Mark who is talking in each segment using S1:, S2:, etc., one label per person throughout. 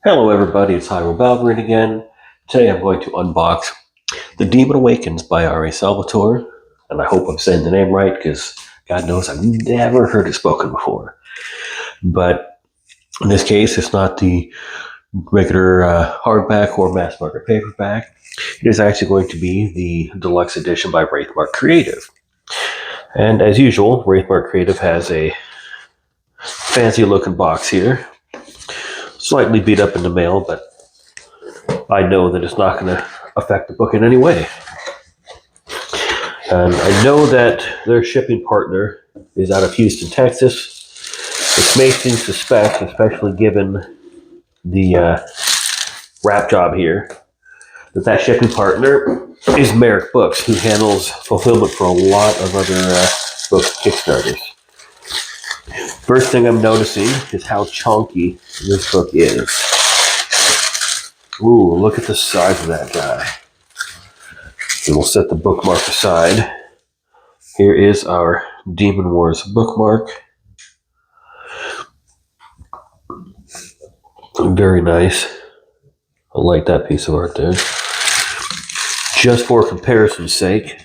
S1: Hello everybody, it's Highwayan again. Today I'm going to unbox The Demon Awakens by Salvatore. And I hope I'm saying the name right because God knows I've never heard it spoken before. But in this case, it's not the regular hardback or mass market paperback. It is actually going to be the Deluxe edition by Wraithmarked Creative. And as usual, Wraithmarked Creative has a fancy looking box here. Slightly beat up in the mail, but I know that it's not going to affect the book in any way. And I know that their shipping partner is out of Houston, Texas, which makes me suspect, especially given the wrap job here, that shipping partner is Merrick Books, who handles fulfillment for a lot of other book Kickstarters. First thing I'm noticing is how chunky this book is. Ooh, look at the size of that guy. And we'll set the bookmark aside. Here is our DemonWars bookmark. Very nice. I like that piece of art there. Just for comparison's sake,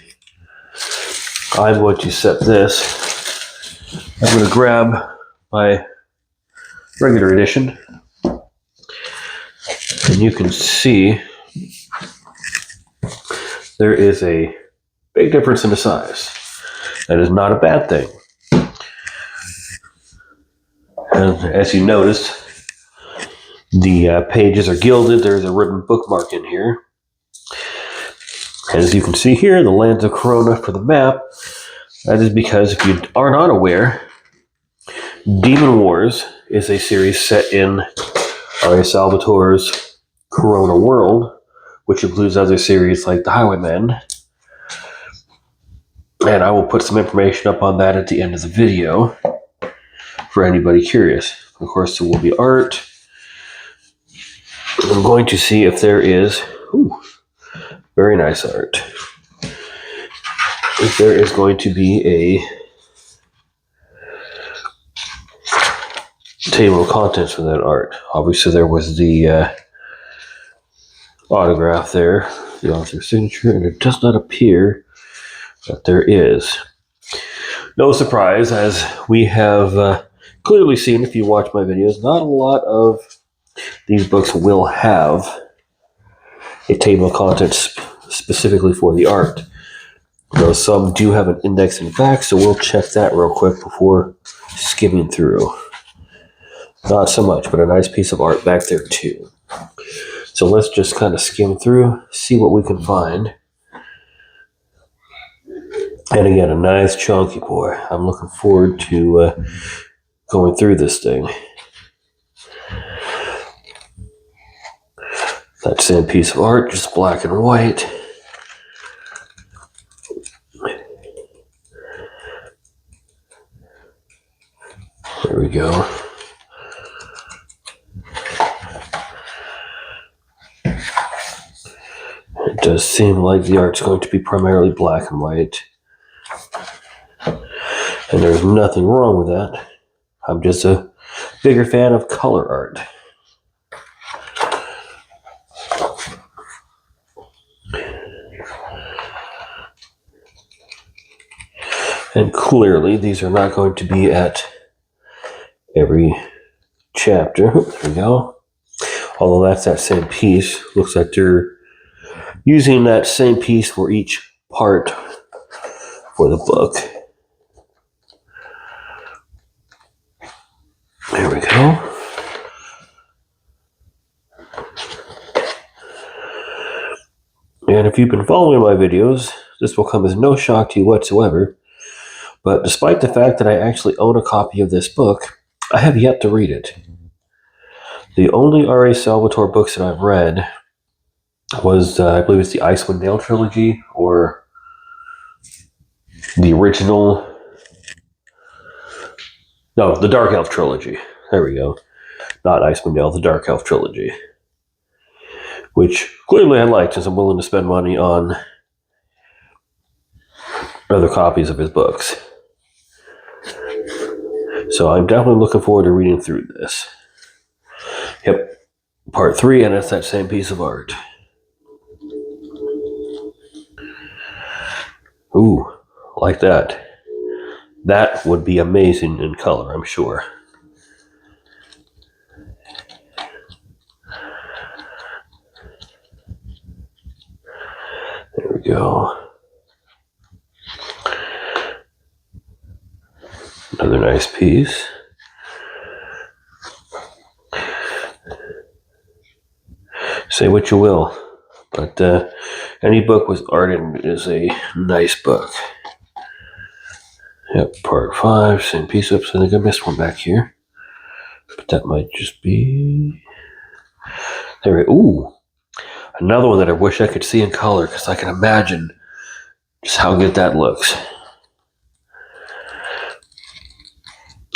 S1: I'm going to set this. I'm going to grab my regular edition. And you can see there is a big difference in the size. That is not a bad thing. And as you notice, the pages are gilded. There's a written bookmark in here. And as you can see here, the lands of Corona for the map. That is because if you are not aware, Demon Wars is a series set in Salvatore's Corona world, which includes other series like the Highwayan. And I will put some information up on that at the end of the video for anybody curious. Of course, there will be art. I'm going to see if there is very nice art. If there is going to be a table of contents for that art. Obviously, there was the autograph there, the author's signature, and it does not appear that there is. No surprise, as we have clearly seen if you watch my videos, not a lot of these books will have a table of contents specifically for the art. Though some do have an index in the back, so we'll check that real quick before skimming through. Not so much, but a nice piece of art back there too. So let's just kind of skim through, see what we can find. And again, a nice chunky boy. I'm looking forward to going through this thing. That same piece of art, just black and white. There we go. It does seem like the art's going to be primarily black and white. And there's nothing wrong with that. I'm just a bigger fan of color art. And clearly, these are not going to be at every chapter. There we go. Although that's that same piece. Looks like they're using that same piece for each part for the book. There we go. And if you've been following my videos, this will come as no shock to you whatsoever. But despite the fact that I actually own a copy of this book, I have yet to read it. The only R.A. Salvatore books that I've read was, I believe it's the Icewind Dale trilogy, or the original... No, the Dark Elf trilogy. There we go. Not Icewind Dale, the Dark Elf trilogy. Which clearly I liked, since I'm willing to spend money on other copies of his books. So I'm definitely looking forward to reading through this. Yep. part 3, and it's that same piece of art. Ooh, like that. That would be amazing in color, I'm sure. There we go. Another nice piece. Say what you will, but any book with art in it is a nice book. Yep, part 5, same piece. Oops, I think I missed one back here. But that might just be... There we go. Ooh, another one that I wish I could see in color, because I can imagine just how good that looks.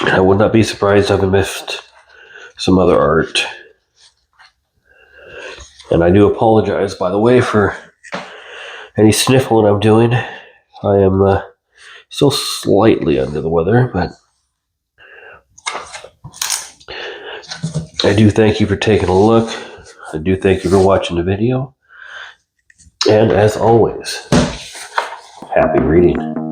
S1: I would not be surprised if I missed some other art. And I do apologize, by the way, for any sniffling I'm doing. I am still slightly under the weather, but I do thank you for taking a look. I do thank you for watching the video. And as always, happy reading.